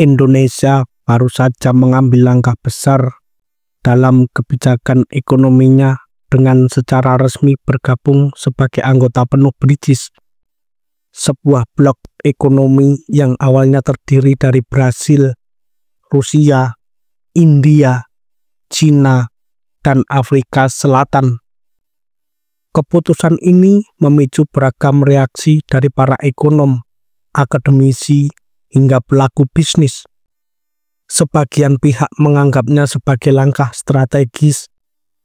Indonesia baru saja mengambil langkah besar dalam kebijakan ekonominya dengan secara resmi bergabung sebagai anggota penuh BRICS, sebuah blok ekonomi yang awalnya terdiri dari Brasil, Rusia, India, Cina, dan Afrika Selatan. Keputusan ini memicu beragam reaksi dari para ekonom, akademisi, hingga pelaku bisnis. Sebagian pihak menganggapnya sebagai langkah strategis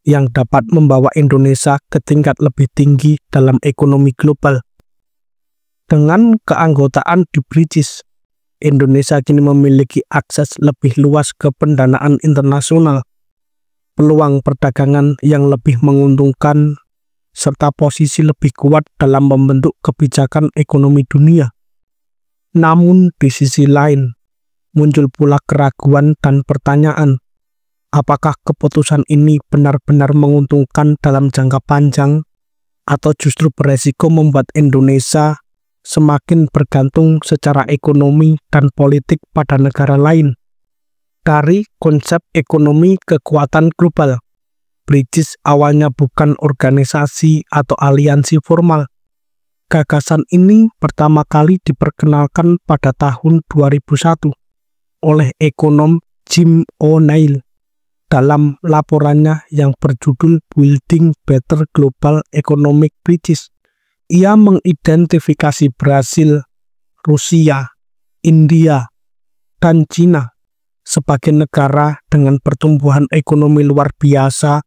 yang dapat membawa Indonesia ke tingkat lebih tinggi dalam ekonomi global. Dengan keanggotaan di BRICS, Indonesia kini memiliki akses lebih luas ke pendanaan internasional, peluang perdagangan yang lebih menguntungkan, serta posisi lebih kuat dalam membentuk kebijakan ekonomi dunia. Namun di sisi lain, muncul pula keraguan dan pertanyaan, apakah keputusan ini benar-benar menguntungkan dalam jangka panjang, atau justru beresiko membuat Indonesia semakin bergantung secara ekonomi dan politik pada negara lain. Dari konsep ekonomi kekuatan global, BRICS awalnya bukan organisasi atau aliansi formal. Gagasan ini pertama kali diperkenalkan pada tahun 2001 oleh ekonom Jim O'Neill dalam laporannya yang berjudul Building Better Global Economic Bridges. Ia mengidentifikasi Brasil, Rusia, India, dan Cina sebagai negara dengan pertumbuhan ekonomi luar biasa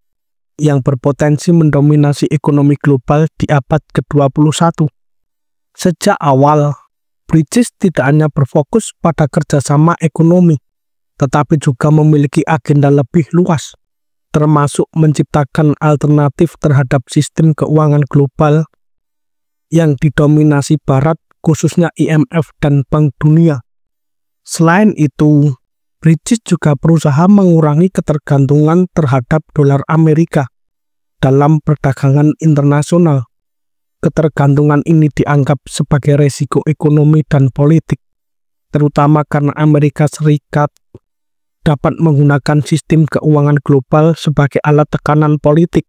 yang berpotensi mendominasi ekonomi global di abad ke-21. Sejak awal, BRICS tidak hanya berfokus pada kerjasama ekonomi, tetapi juga memiliki agenda lebih luas, termasuk menciptakan alternatif terhadap sistem keuangan global yang didominasi Barat, khususnya IMF dan Bank Dunia. Selain itu, BRICS juga berusaha mengurangi ketergantungan terhadap dolar Amerika dalam perdagangan internasional. Ketergantungan ini dianggap sebagai resiko ekonomi dan politik, terutama karena Amerika Serikat dapat menggunakan sistem keuangan global sebagai alat tekanan politik.